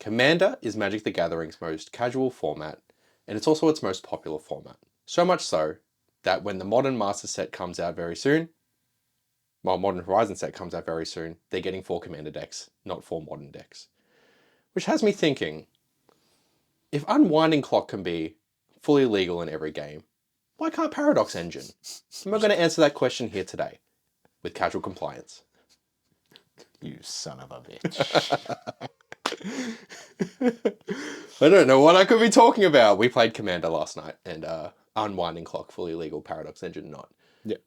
Commander is Magic the Gathering's most casual format, and it's also its most popular format. So much so that when the Modern Master set comes out very soon, well, Modern Horizon set comes out very soon, they're getting 4 Commander decks, not 4 Modern decks. Which has me thinking, if Unwinding Clock can be fully legal in every game, why can't Paradox Engine? And we're going to answer that question here today with Casual Compliance. You son of a bitch. I don't know what I could be talking about. We played Commander last night, and Unwinding Clock, fully legal, Paradox Engine, not. Yeah.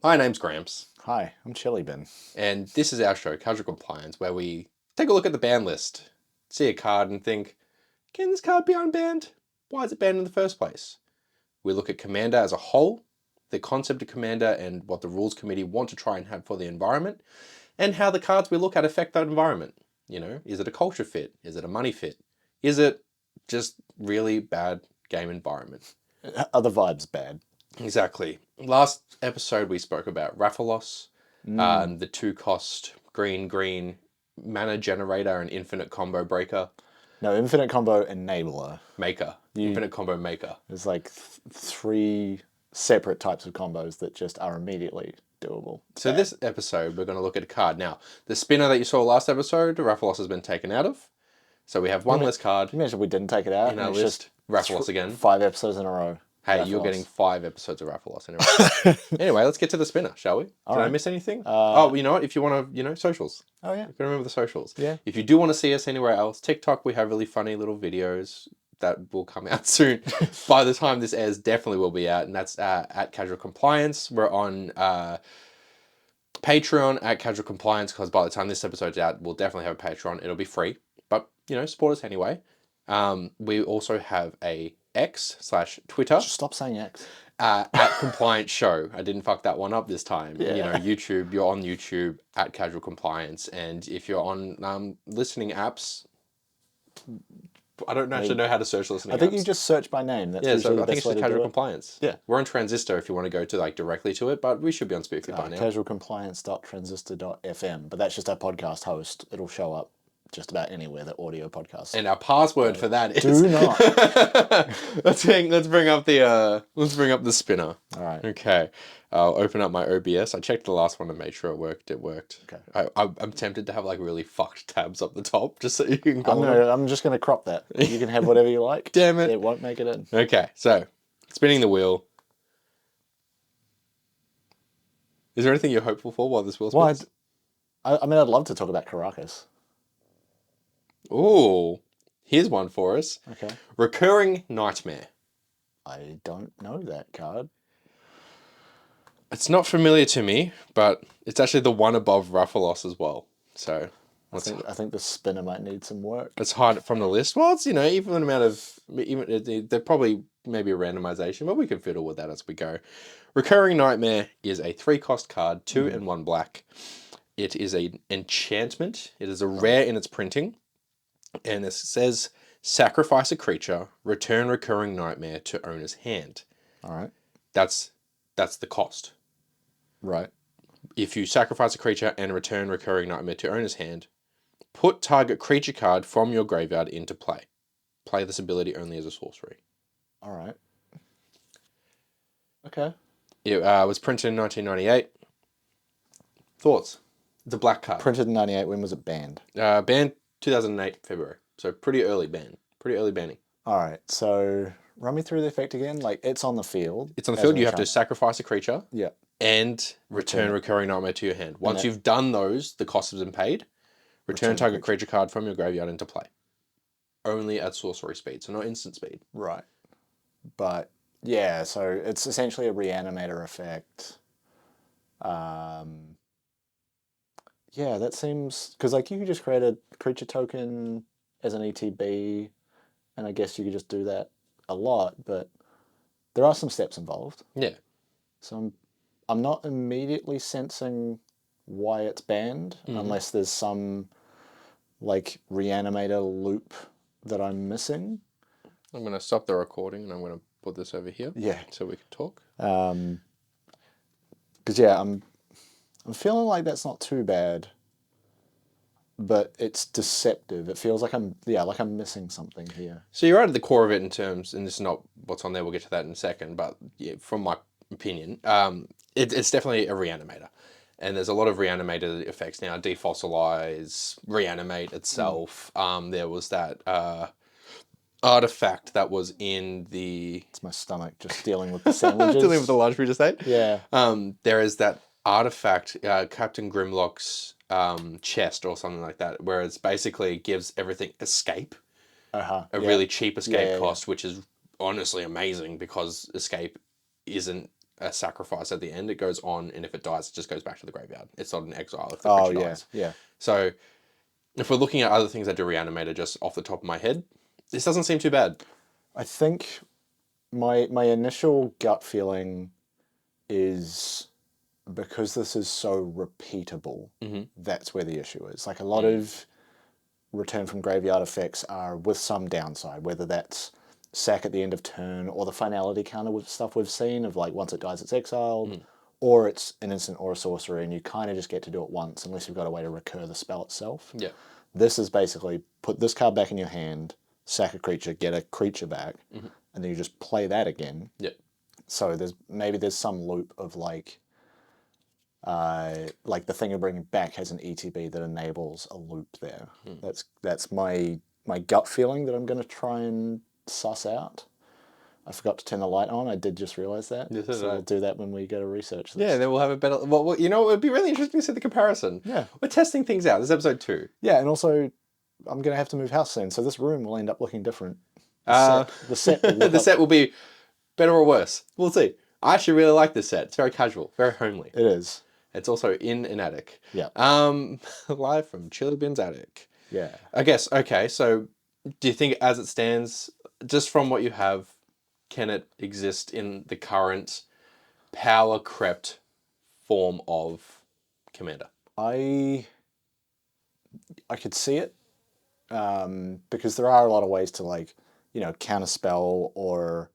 My name's Gramps. Hi, I'm Chili Bin. And this is our show, Casual Compliance, where we take a look at the ban list, see a card and think, can this card be unbanned? Why is it banned in the first place? We look at Commander as a whole, the concept of Commander and what the Rules Committee want to try and have for the environment, and how the cards we look at affect that environment. You know, is it a culture fit? Is it a money fit? Is it just really bad game environment? Are the vibes bad? Exactly. Last episode we spoke about Rathalos, the 2-cost green mana generator and infinite combo breaker. No, infinite combo enabler. Maker. Infinite combo maker. There's like 3 separate types of combos that just are immediately doable. So this episode, we're going to look at a card. Now, the spinner that you saw last episode, Rathalos has been taken out of. So we have one less card. Imagine we didn't take it out. In our list. Rathalos again. 5 episodes in a row. Hey, you're getting 5 episodes of Rathalos in a row. Anyway, let's get to the spinner, shall we? Did I miss anything? You know what? If you want to, socials. Oh, yeah. You can remember the socials. Yeah. If you do want to see us anywhere else, TikTok, we have really funny little videos that will come out soon. By the time this airs, definitely will be out, and that's at Casual Compliance. We're on Patreon at Casual Compliance, because by the time this episode's out, we'll definitely have a Patreon. It'll be free, but, support us anyway. We also have a X/Twitter. Just stop saying X. At Compliance Show. I didn't fuck that one up this time. Yeah. YouTube, you're on YouTube at Casual Compliance. And if you're on listening apps, I don't actually know how to search listening apps. I think you just search by name. That's usually the I think best it's way just to Casual do it. Compliance. Yeah. We're on Transistor if you want to go to directly to it, but we should be on Spoofy by now. Casualcompliance.transistor.fm, but that's just our podcast host. It'll show up just about anywhere that audio podcasts. And our password for that is Do not. let's bring up the spinner. All right. Okay. I'll open up my OBS. I checked the last one to make sure it worked. It worked. Okay. I'm tempted to have really fucked tabs up the top just so you can go. I'm just gonna crop that. You can have whatever you like. Damn it. It won't make it in. Okay, so spinning the wheel. Is there anything you're hopeful for while this wheel spins? I'd love to talk about Caracas. Ooh, here's one for us. Okay. Recurring Nightmare. I don't know that card. It's not familiar to me, but it's actually the one above Rathalos as well. So I think the spinner might need some work. let's hide it from the list. Well, it's even an amount of they're probably maybe a randomization, but we can fiddle with that as we go. Recurring Nightmare is a 3-cost card, 2 and 1 black. It is an enchantment. It is a rare in its printing. And it says, sacrifice a creature, return Recurring Nightmare to owner's hand. All right. That's the cost. Right. If you sacrifice a creature and return Recurring Nightmare to owner's hand, put target creature card from your graveyard into play. Play this ability only as a sorcery. All right. Okay. It was printed in 1998. Thoughts? It's a black card. Printed in 98. When was it banned? Banned 2008 February. So pretty early ban. Pretty early banning. All right. So run me through the effect again. It's on the field. It's on the field. You have to sacrifice a creature. Yeah. And return Recurring Nightmare to your hand. Once you've done those, the cost has been paid. Return target creature card from your graveyard into play. Only at sorcery speed, so not instant speed. Right. But yeah, so it's essentially a reanimator effect. Yeah, that seems because you could just create a creature token as an ETB, and I guess you could just do that a lot, but there are some steps involved. Yeah. So I'm not immediately sensing why it's banned, unless there's some reanimator loop that I'm missing. I'm going to stop the recording and I'm going to put this over here. Yeah. So we can talk. Because I'm feeling like that's not too bad. but it's deceptive. It feels like I'm missing something here. So you're right at the core of it in terms, and this is not what's on there. We'll get to that in a second. But yeah, from my opinion, it's definitely a reanimator, and there's a lot of reanimator effects now. Defossilize, reanimate itself. There was that artifact that was in the It's my stomach just dealing with the sandwiches. dealing with the large food estate. Yeah. There is that artifact, Captain Grimlock's chest or something like that, where it's basically gives everything escape, a really cheap escape cost, which is honestly amazing because escape isn't a sacrifice at the end. It goes on, and if it dies, it just goes back to the graveyard. It's not an exile if the creature dies. Yeah. So if we're looking at other things that do reanimator just off the top of my head, this doesn't seem too bad. I think my initial gut feeling is because this is so repeatable, that's where the issue is. Like a lot of return from graveyard effects are with some downside, whether that's sack at the end of turn or the finality counter with stuff we've seen of like once it dies it's exiled, or it's an instant or a sorcery and you kind of just get to do it once unless you've got a way to recur the spell itself. Yeah. This is basically put this card back in your hand, sack a creature, get a creature back, and then you just play that again. Yeah. So there's some loop of like the thing you're bringing back has an ETB that enables a loop there. That's my gut feeling that I'm going to try and suss out. I forgot to turn the light on. I did just realize that. Yes, so we'll do that when we go to research this. Yeah, then we'll have a better... Well, you know, it would be really interesting to see the comparison. Yeah. We're testing things out. This is episode 2. Yeah, and also I'm going to have to move house soon, so this room will end up looking different. The set will be better or worse. We'll see. I actually really like this set. It's very casual, very homely. It is. It's also in an attic. Yeah. Live from Chili Bin's attic. Yeah. I guess, okay, so do you think as it stands, just from what you have, can it exist in the current power-crept form of Commander? I could see it, because there are a lot of ways to like, counterspell or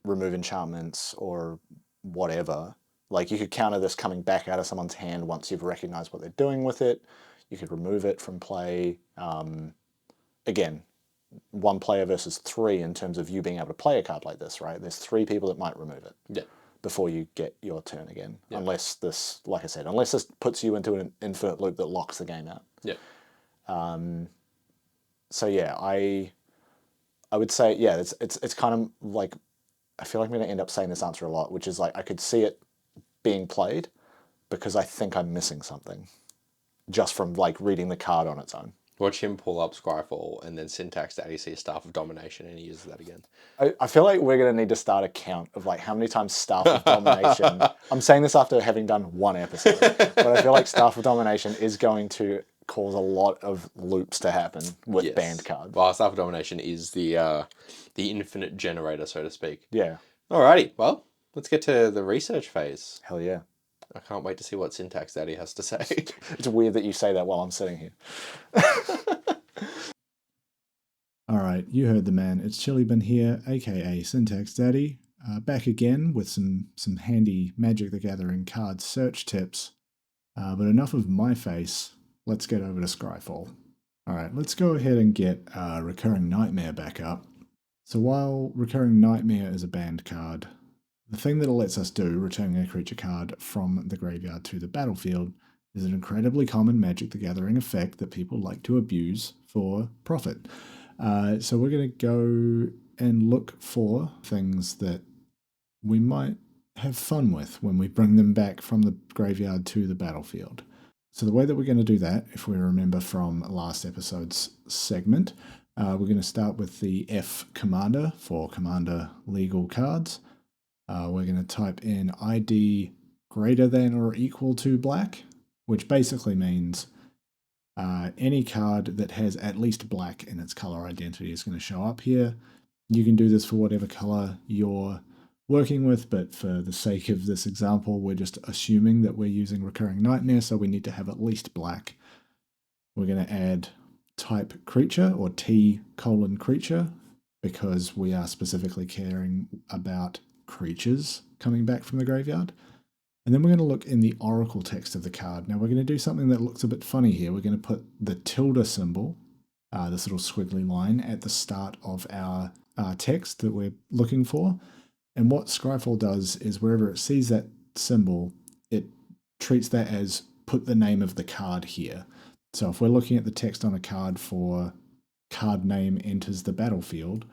remove enchantments or whatever. Like you could counter this coming back out of someone's hand once you've recognized what they're doing with it. You could remove it from play. Again, 1 player versus 3 in terms of you being able to play a card like this, right? There's 3 people that might remove it before you get your turn again. Yeah. Unless this, like I said, puts you into an infinite loop that locks the game out. Yeah. So yeah, I would say, yeah, it's kind of like, I feel like I'm going to end up saying this answer a lot, which is like, I could see it being played because I think I'm missing something just from like reading the card on its own. Watch him pull up Scryfall and then syntax Daddy sees Staff of Domination and he uses that again. I feel like we're going to need to start a count of like how many times Staff of Domination... I'm saying this after having done 1 episode, but I feel like Staff of Domination is going to cause a lot of loops to happen with banned cards. Well, Staff of Domination is the infinite generator, so to speak. Yeah. Alrighty, well, let's get to the research phase. Hell yeah. I can't wait to see what syntax Daddy has to say. It's weird that you say that while I'm sitting here. All right, you heard the man. It's Chili Bin here, aka Syntax Daddy, back again with some handy Magic the Gathering card search tips. But enough of my face. Let's get over to Scryfall. All right, let's go ahead and get Recurring Nightmare back up. So while Recurring Nightmare is a banned card, the thing that it lets us do, returning a creature card from the graveyard to the battlefield, is an incredibly common Magic the Gathering effect that people like to abuse for profit. So we're going to go and look for things that we might have fun with when we bring them back from the graveyard to the battlefield. So the way that we're going to do that, if we remember from last episode's segment, we're going to start with the F Commander for Commander legal cards. We're going to type in ID greater than or equal to black, which basically means any card that has at least black in its color identity is going to show up here. You can do this for whatever color you're working with, but for the sake of this example, we're just assuming that we're using Recurring Nightmare, so we need to have at least black. We're going to add type creature, or T:creature, because we are specifically caring about creatures coming back from the graveyard. And then we're going to look in the oracle text of the card. Now we're going to do something that looks a bit funny here. We're going to put the tilde symbol, this little squiggly line, at the start of our text that we're looking for. And what Scryfall does is wherever it sees that symbol, it treats that as put the name of the card here. So if we're looking at the text on a card for card name enters the battlefield,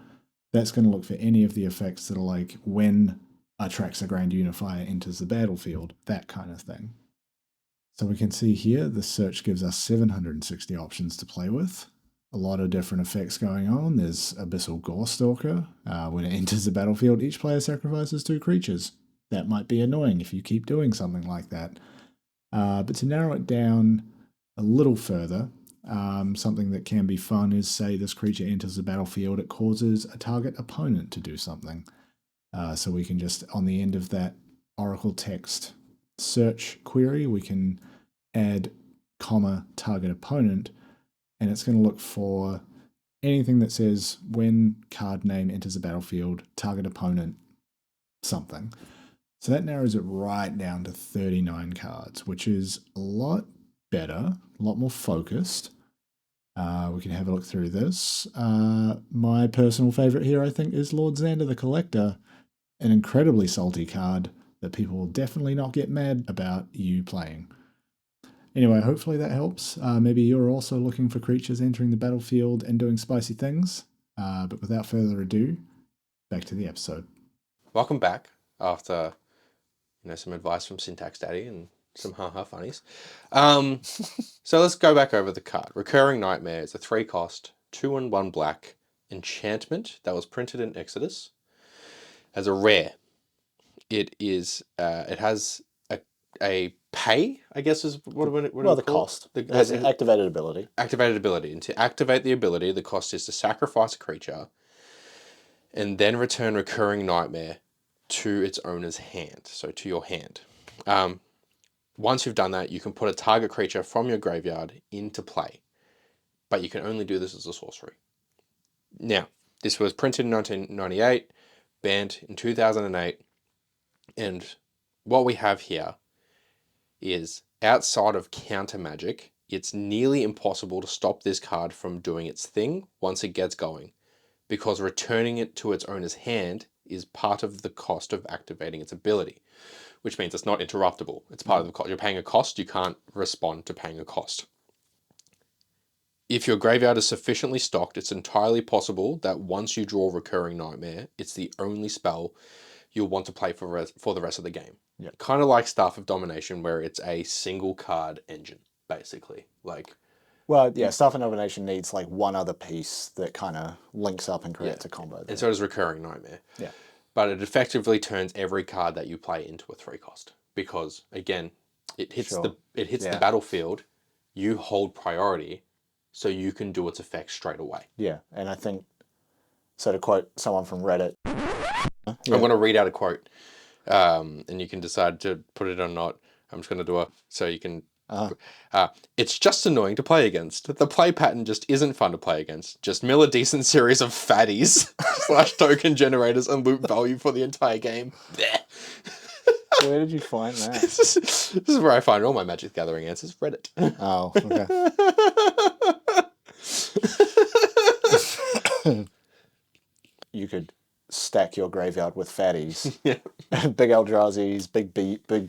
that's going to look for any of the effects that are like when Atraxa Grand Unifier enters the battlefield, that kind of thing. So we can see here the search gives us 760 options to play with. A lot of different effects going on. There's Abyssal Gorestalker. When it enters the battlefield, each player sacrifices 2 creatures. That might be annoying if you keep doing something like that. But to narrow it down a little further, something that can be fun is, say this creature enters the battlefield, it causes a target opponent to do something. So we can just, on the end of that oracle text search query, we can add comma target opponent, and it's going to look for anything that says when card name enters the battlefield, target opponent, something. So that narrows it right down to 39 cards, which is a lot better, a lot more focused. We can have a look through this. My personal favorite here, I think, is Lord Xander the Collector, an incredibly salty card that people will definitely not get mad about you playing. Anyway, hopefully that helps. Maybe you're also looking for creatures entering the battlefield and doing spicy things. But without further ado, back to the episode. Welcome back after some advice from Syntax Daddy and some ha-ha funnies. So let's go back over the card. Recurring Nightmare is a 3-cost, 2 and 1 black enchantment that was printed in Exodus as a rare. It is. It has a pay, I guess is what the cost. It has an activated ability. Activated ability. And to activate the ability, the cost is to sacrifice a creature and then return Recurring Nightmare to its owner's hand, so to your hand. Once you've done that, you can put a target creature from your graveyard into play, but you can only do this as a sorcery. Now, this was printed in 1998, banned in 2008, and what we have here is, outside of counter magic, it's nearly impossible to stop this card from doing its thing once it gets going, because returning it to its owner's hand is part of the cost of activating its ability, which means it's not interruptible. It's part of the cost. You're paying a cost, you can't respond to paying a cost. If your graveyard is sufficiently stocked, it's entirely possible that once you draw Recurring Nightmare, it's the only spell you'll want to play for the rest of the game. Yeah. Kind of like Staff of Domination, where it's a single card engine, basically. Well, yeah, Staff of Domination needs like one other piece that kind of links up and creates a combo there. And so does Recurring Nightmare. Yeah. But it effectively turns every card that you play into a 3-cost. Because, again, it hits the battlefield, you hold priority, so you can do its effects straight away. Yeah, and I think, so to quote someone from Reddit... I'm going to read out a quote, and you can decide to put it or not. I'm just going to do it so you can... it's just annoying to play against. The play pattern just isn't fun to play against. Just mill a decent series of fatties / token generators and loot value for the entire game. Where did you find that? This is where I find all my Magic Gathering answers. Reddit. Oh, okay. You could stack your graveyard with fatties. Yeah. Big Eldrazi's, big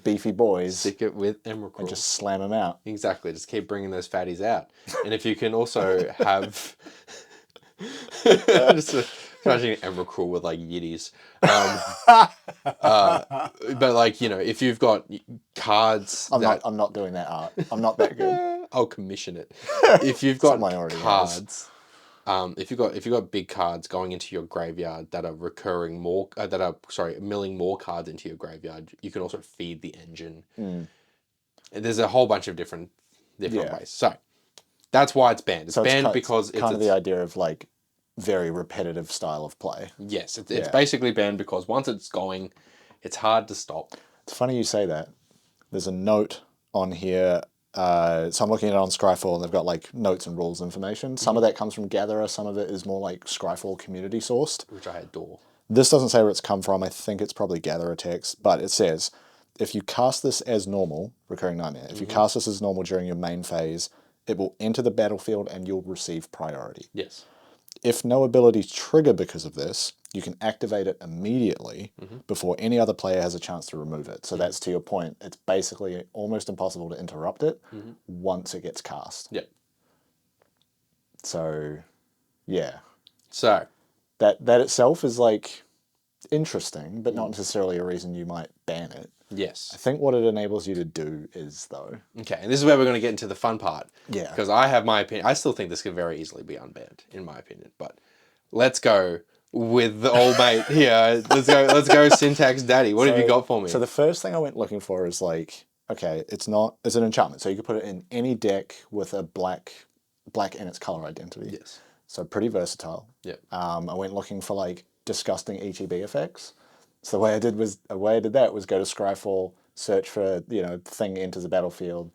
beefy boys. Stick it with Emrakul. And just slam them out. Exactly. Just keep bringing those fatties out. And if you can also have... just imagining Emrakul with like Yiddies. But like, if you've got cards... I'm not doing that art. I'm not that good. I'll commission it. If you've got cards... if you've got big cards going into your graveyard that are milling more cards into your graveyard, you can also feed the engine. There's a whole bunch of different ways. So that's why it's banned. It's banned because it's kind of the idea of like very repetitive style of play. Yes, it's basically banned because once it's going, it's hard to stop. It's funny you say that. There's a note on here. So I'm looking at it on Scryfall, and they've got like notes and rules information. Some of that comes from Gatherer, some of it is more like Scryfall community sourced. Which I adore. This doesn't say where it's come from. I think it's probably Gatherer text, but it says, if you cast this as normal, Recurring Nightmare, if you cast this as normal during your main phase, it will enter the battlefield and you'll receive priority. Yes. If no abilities trigger because of this, you can activate it immediately before any other player has a chance to remove it. So that's to your point. It's basically almost impossible to interrupt it once it gets cast. Yep. So, yeah. So That itself is like interesting, but not necessarily a reason you might ban it. yes. I think what it enables you to do is, though. Okay, and this is where we're going to get into the fun part. Yeah. Because I have my opinion. I still think this could very easily be unbanned, in my opinion. But let's go with the old mate here. Let's go Syntax Daddy. What have you got for me? So the first thing I went looking for is like, okay, it's an enchantment. So you could put it in any deck with a black in its color identity. yes. So pretty versatile. Yep. I went looking for like disgusting ETB effects. So the way I did that was go to Scryfall, search for, thing enters the battlefield,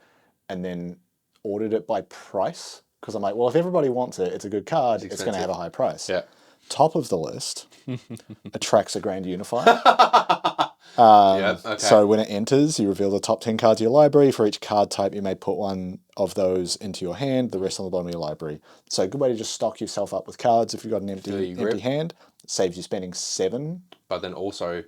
and then ordered it by price. Because I'm like, well, if everybody wants it, it's a good card, it's going to have a high price. Yeah. Top of the list, Atraxa Grand Unifier. Okay. So when it enters, you reveal the top 10 cards of your library. For each card type, you may put one of those into your hand, the rest on the bottom of your library. So a good way to just stock yourself up with cards if you've got an empty hand. Saves you spending 7. But then also,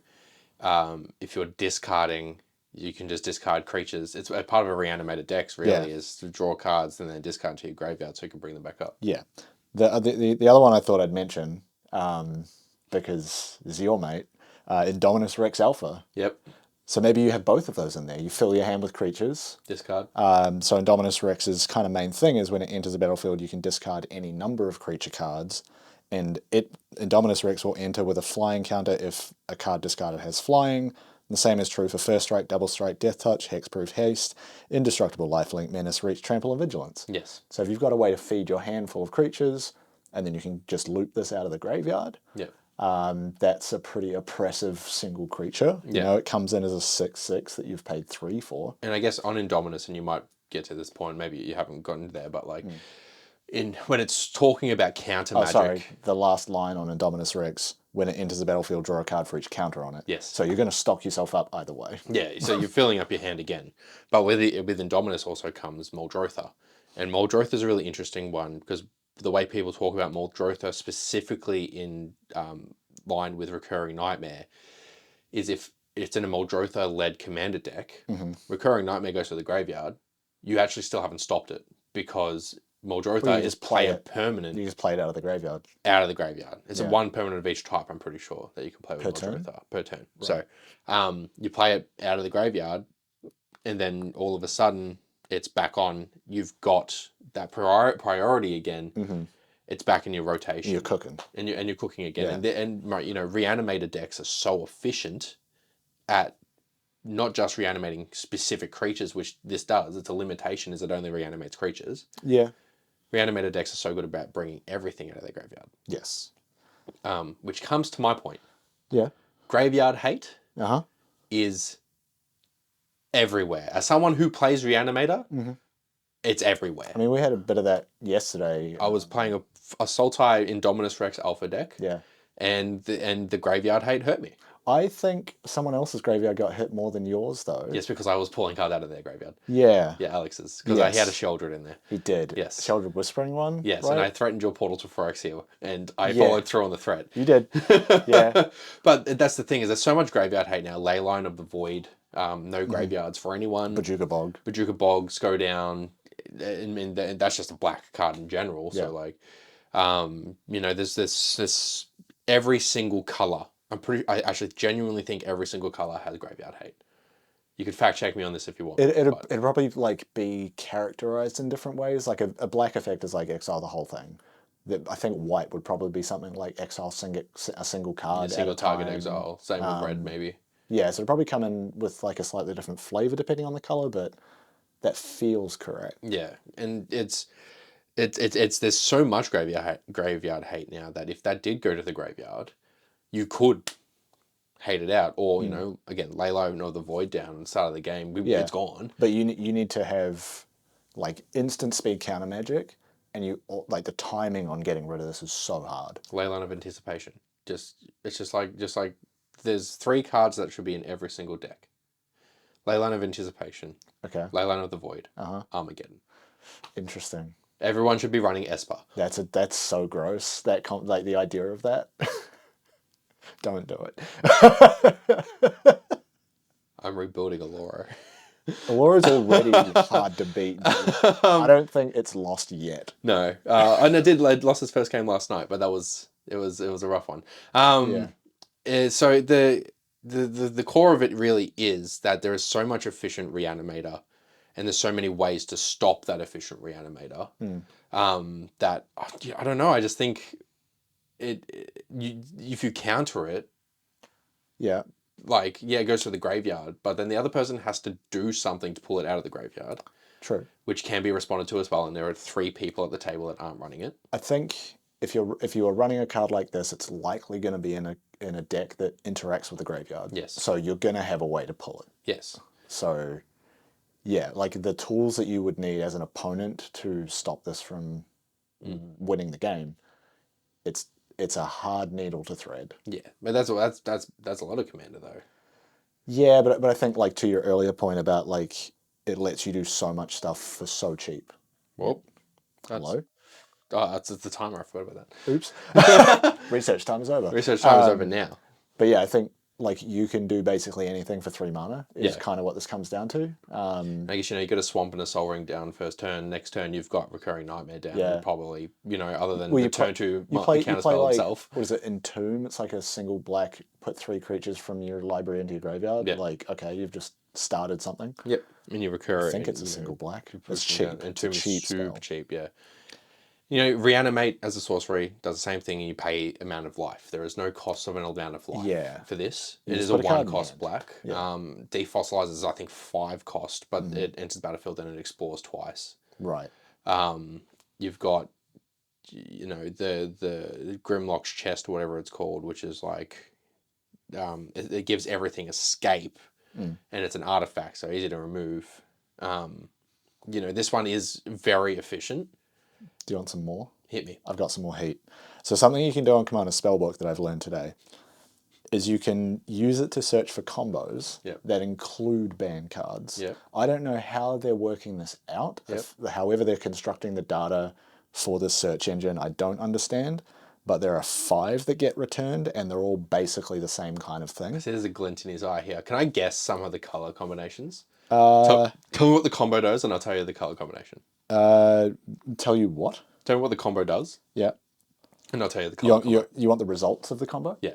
if you're discarding, you can just discard creatures. It's a part of a reanimated decks, really, is to draw cards and then discard to your graveyard so you can bring them back up. Yeah. The other one I thought I'd mention, because it's your mate, Indominus Rex Alpha. Yep. So maybe you have both of those in there. You fill your hand with creatures. Discard. So Indominus Rex's kind of main thing is when it enters the battlefield, you can discard any number of creature cards, and Indominus Rex will enter with a flying counter if a card discarded has flying. The same is true for First Strike, Double Strike, Death Touch, Hexproof Haste, Indestructible Lifelink, Menace, Reach, Trample, and Vigilance. Yes. So if you've got a way to feed your hand full of creatures, and then you can just loop this out of the graveyard, Yep. that's a pretty oppressive single creature. You know, it comes in as a 6/6 that you've paid 3 for. And I guess on Indominus, and you might get to this point, maybe you haven't gotten there, but like when it's talking about counter magic. Sorry, the last line on Indominus Rex, when it enters the battlefield, draw a card for each counter on it. Yes. So you're going to stock yourself up either way. Yeah, so you're filling up your hand again. But with Indominus also comes Muldrotha. And Muldrotha is a really interesting one because the way people talk about Muldrotha specifically in line with Recurring Nightmare is if it's in a Muldrotha-led commander deck, Recurring Nightmare goes to the graveyard, you actually still haven't stopped it because Muldrotha is play a permanent. You just play it out of the graveyard. Out of the graveyard. It's a one permanent of each type, I'm pretty sure, that you can play with Muldrotha per turn. Right. So you play it out of the graveyard, and then all of a sudden it's back on. You've got that priority again. It's back in your rotation. You're cooking. And you're cooking again. And reanimated decks are so efficient at not just reanimating specific creatures, which this does. It's a limitation, is it only reanimates creatures. Yeah. Reanimated decks are so good about bringing everything out of their graveyard. Yes. Which comes to my point. Yeah. Graveyard hate is everywhere. As someone who plays Reanimator, it's everywhere. I mean, we had a bit of that yesterday. I was playing a Sultai Indominus Rex Alpha deck. Yeah. And the graveyard hate hurt me. I think someone else's graveyard got hit more than yours, though. Yes, because I was pulling cards out of their graveyard. Yeah. Yeah, Alex's. Because he had a Sheldred in there. He did. Yes. Sheldred Whispering one? Yes, right? and I threatened your portal to Phyrexia, and I followed through on the threat. You did. Yeah. But that's the thing, is there's so much graveyard hate now. Leyline of the Void, no graveyards for anyone. Bajuka Bog. Bajuka Bogs go down. And that's just a black card in general. So like, there's this every single color. I actually genuinely think every single color has graveyard hate. You could fact check me on this if you want. It'd probably like be characterized in different ways. Like a black effect is like exile the whole thing. I think white would probably be something like exile a single card. Yeah, single target time. exile. Same with red maybe. Yeah, so it'd probably come in with like a slightly different flavor depending on the color, but that feels correct. Yeah, and it's there's so much graveyard hate now that if that did go to the graveyard, you could hate it out, or again, lay low or the void down at the start of the game. It's gone. But you need to have like instant speed counter magic, and like the timing on getting rid of this is so hard. Leyline of Anticipation. It's just like there's 3 cards that should be in every single deck. Leyline of Anticipation, Okay. Leyline of the Void, Uh-huh. Armageddon. Interesting. Everyone should be running Esper. That's so gross. Like the idea of that. Don't do it. I'm rebuilding Allura. Aurora's already hard to beat. I don't think it's lost yet. No, and I lost his first game last night, but it was a rough one. So the core of it really is that there is so much efficient reanimator, and there's so many ways to stop that efficient reanimator. That I don't know. I just think if you counter it, Yeah. like, it goes to the graveyard, but then the other person has to do something to pull it out of the graveyard. True. Which can be responded to as well, and there are 3 people at the table that aren't running it. I think if you are running a card like this, it's likely going to be in a deck that interacts with the graveyard. Yes. So you're going to have a way to pull it. Yes. So, yeah, like the tools that you would need as an opponent to stop this from winning the game, it's a hard needle to thread. Yeah, but that's a lot of Commander though. Yeah, but I think, like, to your earlier point about, like, it lets you do so much stuff for so cheap. Well, Hello? that's the timer. I forgot about that. Oops. Research time is over. Research time is over now. But yeah, I think, like, you can do basically anything for 3 mana is Yeah. kind of what this comes down to. I guess, you got a Swamp and a Soul Ring down first turn. Next turn, you've got Recurring Nightmare down. Yeah. And probably, other than Well, the you turn 2 you play counterspell like, itself. what is it, Entomb? It's like a single black, put 3 creatures from your library into your graveyard. Yeah. Like, okay, you've just started something. Yep. And you recur. I think it's a single black. It's cheap. cheap. And It's a cheap super spell. cheap, yeah. Reanimate as a sorcery does the same thing, and you pay amount of life. There is no cost of an amount of life for this. You It just is a put a card 1 in cost hand. black. Yeah. Defossilize is, I think, 5 cost, but it enters the battlefield and it explores twice. Right. You've got, the Grimlock's Chest, or whatever it's called, which is like, it gives everything escape, and it's an artifact, so easy to remove. This one is very efficient. Do you want some more? Hit me. I've got some more heat. So something you can do on Commander Spellbook that I've learned today is you can use it to search for combos that include ban cards. Yep. I don't know how they're working this out. However they're constructing the data for this search engine, I don't understand. But there are 5 that get returned, and they're all basically the same kind of thing. There's a glint in his eye here. Can I guess some of the color combinations? Tell me what the combo does, and I'll tell you the color combination. Tell you what? Tell me what the combo does, Yeah. and I'll tell you the color. You want the results of the combo? Yeah.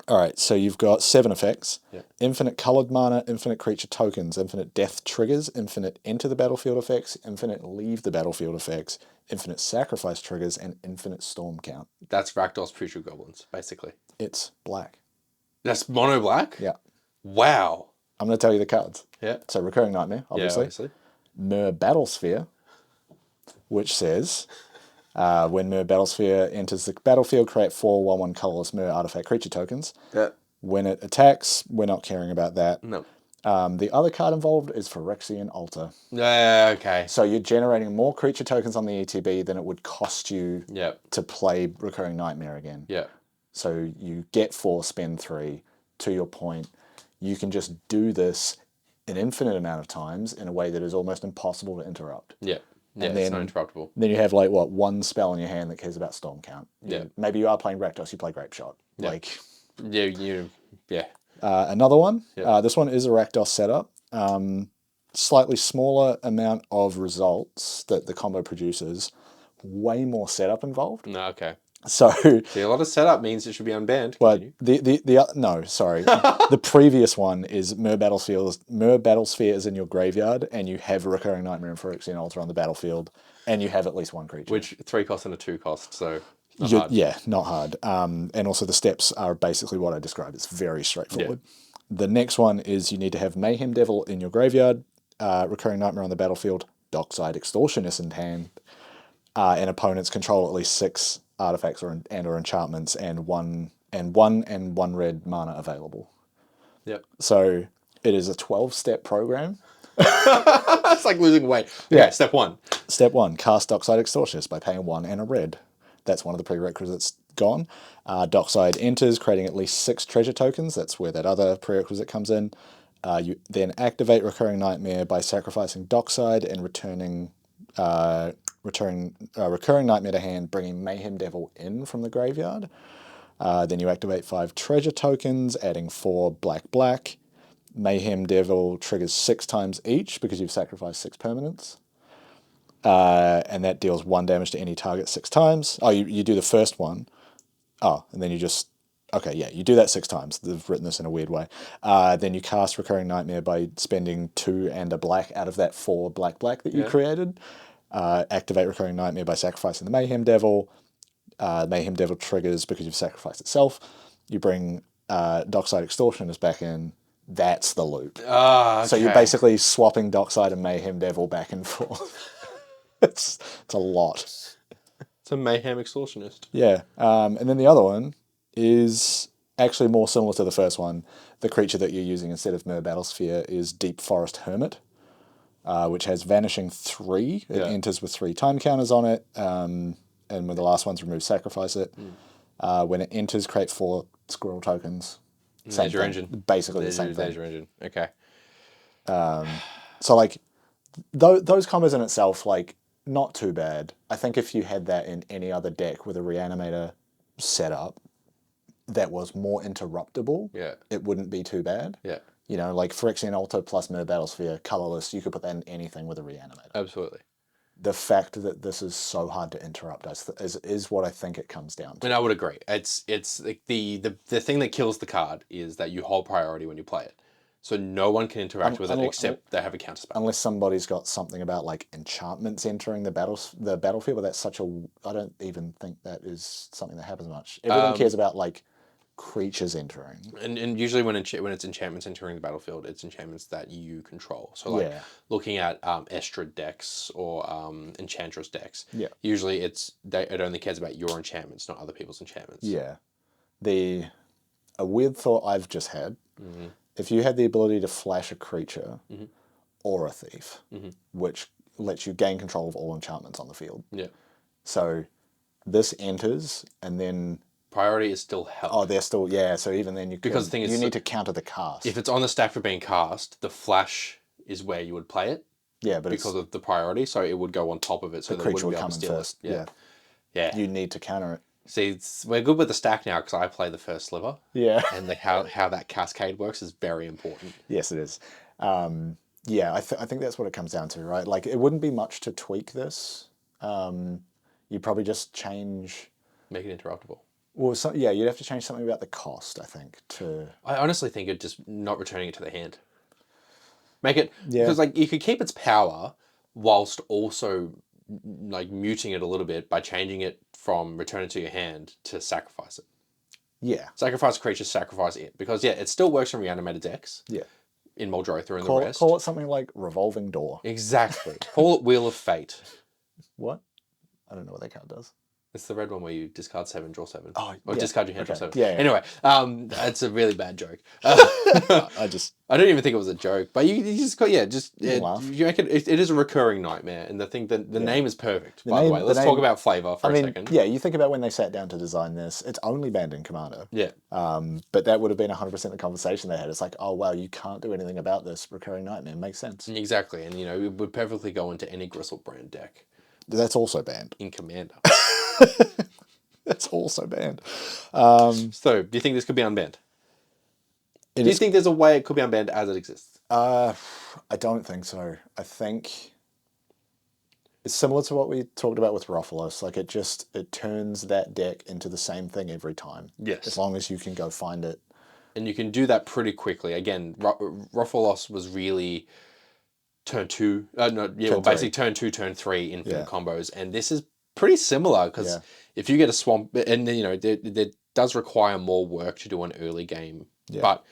All right, so you've got 7 effects. Yeah. Infinite colored mana, infinite creature tokens, infinite death triggers, infinite enter the battlefield effects, infinite leave the battlefield effects, infinite sacrifice triggers, and infinite storm count. That's Rakdos Future Goblins, basically. It's black. That's mono black? Yeah. Wow. I'm going to tell you the cards. Yeah. So Recurring Nightmare, obviously. Yeah, obviously. Myr Battlesphere, which says, when Myr Battlesphere enters the battlefield, create 4 1/1 colorless Myr artifact creature tokens. Yeah. When it attacks, we're not caring about that. No. The other card involved is Phyrexian Altar. Yeah, okay. So you're generating more creature tokens on the ETB than it would cost you Yep. to play Recurring Nightmare again. Yeah. So you get 4, spend 3. To your point, you can just do this an infinite amount of times in a way that is almost impossible to interrupt. Yeah. Yeah, And it's then- not interruptible. Then you have, like, what, 1 spell in your hand that cares about Storm Count. Yeah. Maybe you are playing Rakdos, you play Grape Shot. Yeah. Like, Yeah. another one. Yeah. This one is a Rakdos setup. Slightly smaller amount of results that the combo produces. Way more setup involved. No, okay. So, See, a lot of setup means it should be unbanned. but Continue. no, sorry. The previous one is Myr Battlesphere is in your graveyard, and you have a Recurring Nightmare and Phyrexian Altar on the battlefield, and you have at least 1 creature. Which 3 cost and a 2 cost, so not hard. Yeah, not hard. And also the steps are basically what I described. It's very straightforward. The next one is you need to have Mayhem Devil in your graveyard, Recurring Nightmare on the battlefield, Dockside Extortionist in hand, and opponents control at least 6 artifacts or enchantments and one red mana available. Yep. So it is a 12-step program. It's like losing weight. Okay, Yeah. step 1. Step 1, cast Dockside Extortionist by paying 1 and a red. That's one of the prerequisites gone. Dockside enters, creating at least 6 treasure tokens. That's where that other prerequisite comes in. You then activate Recurring Nightmare by sacrificing Dockside and returning Recurring Nightmare to hand, bringing Mayhem Devil in from the graveyard. Then you activate 5 treasure tokens, adding 4 black. Mayhem Devil triggers 6 times each because you've sacrificed 6 permanents. And that deals 1 damage to any target 6 times. Oh, you do the first one. Oh, and then you just... Okay, yeah, you do that 6 times. They've written this in a weird way. Then you cast Recurring Nightmare by spending 2 and a black out of that 4 black that you created. Activate Recurring Nightmare by sacrificing the Mayhem Devil. Mayhem Devil triggers because you've sacrificed itself. You bring Dockside Extortionist back in. That's the loop. Okay. So you're basically swapping Dockside and Mayhem Devil back and forth. it's a lot. It's a Mayhem Extortionist. Yeah. And then the other one is actually more similar to the first one. The creature that you're using instead of Myr Battlesphere is Deep Forest Hermit, which has Vanishing 3. It enters with 3 time counters on it. And when the last one's removed, sacrifice it. When it enters, create 4 squirrel tokens. There's your engine. Basically the same thing. There's your engine. Okay. So like those combos in itself, like not too bad. I think if you had that in any other deck with a Reanimator setup that was more interruptible, it wouldn't be too bad. Yeah. You know, like Phyrexian Altar plus Myr Battlesphere, colorless, you could put that in anything with a Reanimator. Absolutely. The fact that this is so hard to interrupt is what I think it comes down to. And I would agree. It's like the thing that kills the card is that you hold priority when you play it. So no one can interact with it except they have a counterspell. Unless somebody's got something about like enchantments entering the battlefield, but that's such a... I don't even think that is something that happens much. Everyone cares about like creatures entering. And usually when it's enchantments entering the battlefield, it's enchantments that you control. So like looking at Estrad decks or Enchantress decks, usually it only cares about your enchantments, not other people's enchantments. Yeah. A weird thought I've just had, if you had the ability to flash a creature or a thief, which lets you gain control of all enchantments on the field. Yeah. So this enters and then... Priority is still held. Oh, they're still... Yeah, so even then you need to counter the cast. If it's on the stack for being cast, the flash is where you would play it. Yeah, but because of the priority, so it would go on top of it, so the they creature wouldn't be would able come to in steal first. it. Yeah. You need to counter it. See, we're good with the stack now because I play the first sliver. Yeah. And how that cascade works is very important. Yes, it is. Yeah, I think that's what it comes down to, right? Like, it wouldn't be much to tweak this. You'd probably just change... Make it interruptible. Well, you'd have to change something about the cost, I think, to... I honestly think it just not returning it to the hand. Make it... Because, like, you could keep its power whilst also, like, muting it a little bit by changing it from return it to your hand to sacrifice it. Yeah. Sacrifice a creature, sacrifice it. Because, it still works in reanimated decks. Yeah. In Muldrotha and the rest. Call it something like Revolving Door. Exactly. Call it Wheel of Fate. What? I don't know what that card does. It's the red one where you discard 7, draw 7. Oh, or discard your hand, draw 7. Yeah. Anyway, it's a really bad joke. I don't even think it was a joke, but you just got, you make it is a recurring nightmare, and the name is perfect, by the way. Let's talk about flavor for a second. Yeah, you think about when they sat down to design this, it's only banned in Commander. Yeah. But that would have been 100% the conversation they had. It's like, oh, wow, you can't do anything about this recurring nightmare. Makes sense. Exactly, and, it would perfectly go into any Gristlebrand deck. That's also banned. In Commander. That's also banned. So, do you think this could be unbanned? Do you think there's a way it could be unbanned as it exists? I don't think so. I think it's similar to what we talked about with Rofelos. Like, it turns that deck into the same thing every time. Yes. As long as you can go find it. And you can do that pretty quickly. Again, Rofelos was really turn 2. Basically turn 2, turn 3 infinite combos. And this is pretty similar because if you get a swamp, and there does require more work to do an early game, but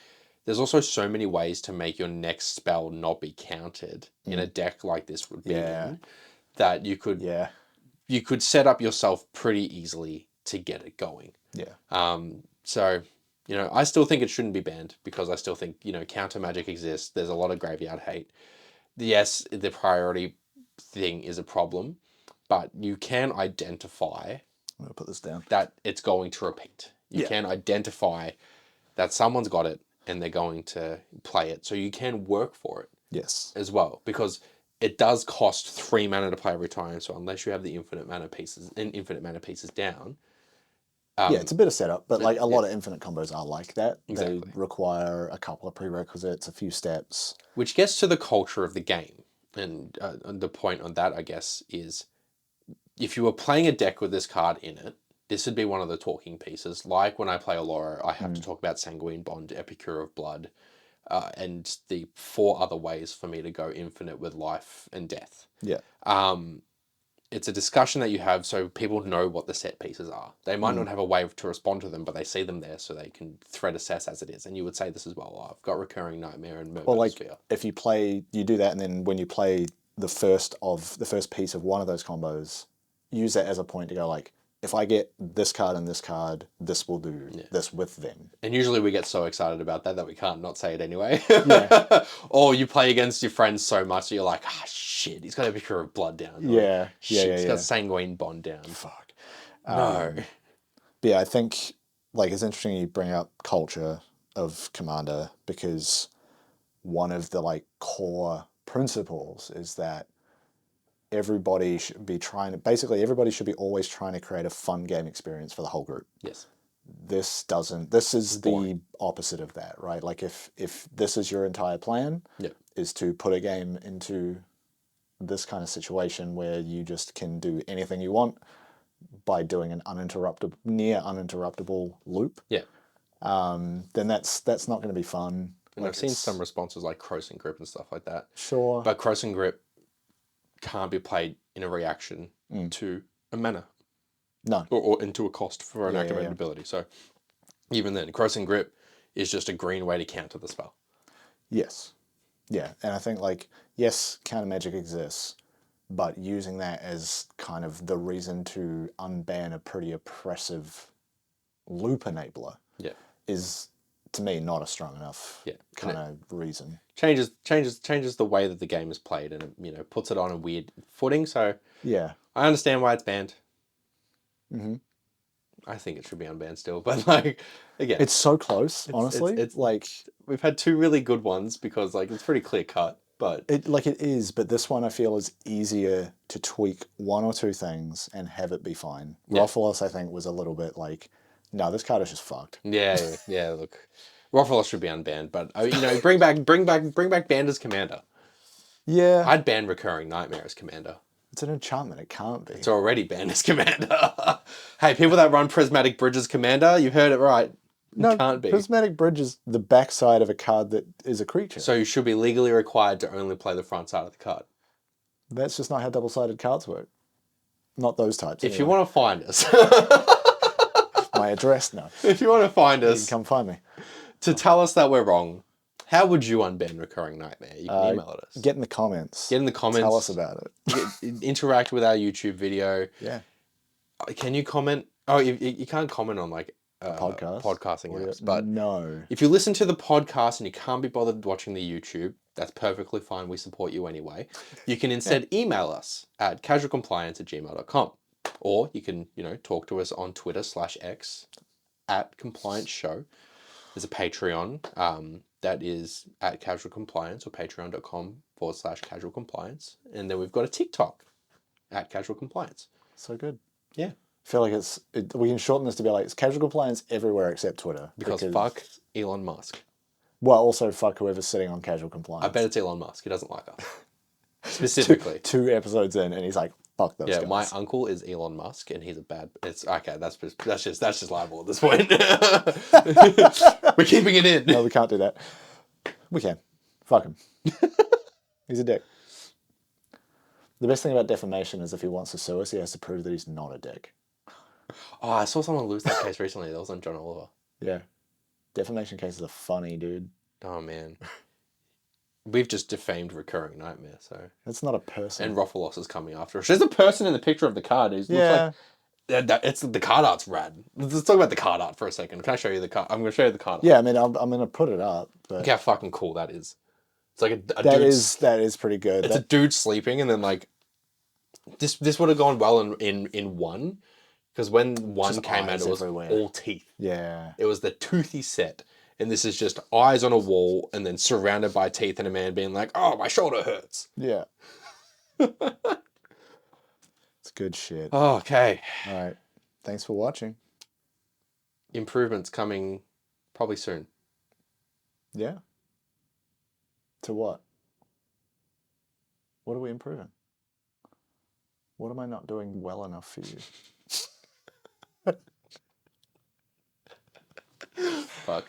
there's also so many ways to make your next spell not be countered in a deck like this would be in, that you could set up yourself pretty easily to get it going. Yeah. So, I still think it shouldn't be banned because I still think, counter magic exists. There's a lot of graveyard hate. Yes, the priority thing is a problem, but you can identify I'm going to put this down. that it's going to repeat. You can identify that someone's got it and they're going to play it. So you can work for it Yes. as well, because it does cost 3 mana to play every time. So unless you have the infinite mana pieces down, Yeah, it's a bit of setup, but like a yeah. lot of infinite combos are like that. Exactly. They require a couple of prerequisites, a few steps. Which gets to the culture of the game. And the point on that, I guess, is if you were playing a deck with this card in it, this would be one of the talking pieces. Like when I play Allura, I have to talk about Sanguine Bond, Epicure of Blood, and the 4 other ways for me to go infinite with life and death. Yeah. It's a discussion that you have so people know what the set pieces are. They might not have a way to respond to them, but they see them there so they can thread assess as it is. And you would say this as well. Oh, I've got Recurring Nightmare and Murder Or like Sphere. if you do that, and then when you play the first piece of one of those combos, use that as a point to go like, if I get this card and this card, this will do this with them. And usually we get so excited about that we can't not say it anyway. Yeah. Or you play against your friends so much that you're like, shit, he's got Epicure of Blood down. Yeah. Shit, he's got Sanguine Bond down. Fuck. No. But yeah, I think like it's interesting you bring up culture of Commander, because one of the like core principles is that everybody should be everybody should be always trying to create a fun game experience for the whole group. Yes. This is the opposite of that, right? Like if this is your entire plan, is to put a game into this kind of situation where you just can do anything you want by doing an near uninterruptible loop, then that's not going to be fun. And I've seen some responses like Crossing Grip and stuff like that. Sure. But Crossing Grip can't be played in a reaction to a mana. No. Or into a cost for an activated ability. So even then, Crossing Grip is just a green way to counter the spell. Yes. Yeah. And I think like, yes, counter magic exists, but using that as kind of the reason to unban a pretty oppressive loop enabler is, to me, not a strong enough kind of reason. Changes the way that the game is played, and puts it on a weird footing. So yeah, I understand why it's banned. Mm-hmm. I think it should be unbanned still, but like again, it's so close. Honestly, it's like we've had 2 really good ones because like it's pretty clear cut. But it is, but this one I feel is easier to tweak 1 or 2 things and have it be fine. Rofelos, I think, was a little bit like, no, this card is just fucked. Yeah. Look, Rofelos should be unbanned, but bring back Banned as Commander. Yeah, I'd ban Recurring Nightmare as Commander. it's an enchantment. It can't be. It's already banned as Commander. Hey, people that run Prismatic Bridge as Commander, you heard it right. No, can't be. Prismatic Bridge is the backside of a card that is a creature. So you should be legally required to only play the front side of the card. That's just not how double-sided cards work. Not those types. If you want to find us. My address, no. If you want to find You us. can come find me. To tell us that we're wrong, how would you unban Recurring Nightmare? You can email it us. Get in the comments. Get in the comments. Tell us about it. Interact with our YouTube video. Yeah. Can you comment? Oh, you can't comment on like podcasting apps, but no. if you listen to the podcast and you can't be bothered watching the YouTube, that's perfectly fine. We support you anyway. You can instead email us at casualcompliance@gmail.com, or you can talk to us on Twitter /X @ComplianceShow. There's a Patreon that is at casualcompliance, or patreon.com/casualcompliance, and then we've got a TikTok at casualcompliance. So good. Yeah. I feel like we can shorten this to be like, it's casual compliance everywhere except Twitter. Because fuck Elon Musk. Well, also fuck whoever's sitting on casual compliance. I bet it's Elon Musk. He doesn't like us. Specifically. Two episodes in, and he's like, fuck those guys. Yeah, my uncle is Elon Musk, and he's a bad... It's okay, that's just liable at this point. We're keeping it in. No, we can't do that. We can. Fuck him. He's a dick. The best thing about defamation is if he wants to sue us, he has to prove that he's not a dick. Oh, I saw someone lose that case recently. That was on John Oliver. Yeah. Defamation cases are funny, dude. Oh, man. We've just defamed Recurring Nightmare, so... That's not a person. And Rofelos is coming after us. There's a person in the picture of the card who looks like... the card art's rad. Let's talk about the card art for a second. Can I show you the card? I'm going to show you the card art. Yeah, I mean, I'm going to put it up. But look how fucking cool that is. It's like a that dude... That is pretty good. It's a dude sleeping, and then like... This would have gone well in 1, because when 1 came out, it was everywhere. all teeth. Yeah. It was the toothy set, and this is just eyes on a wall and then surrounded by teeth and a man being like, "Oh, my shoulder hurts." Yeah. It's good shit. Oh, okay. All right. Thanks for watching. Improvements coming probably soon. Yeah. To what? What are we improving? What am I not doing well enough for you? Fuck.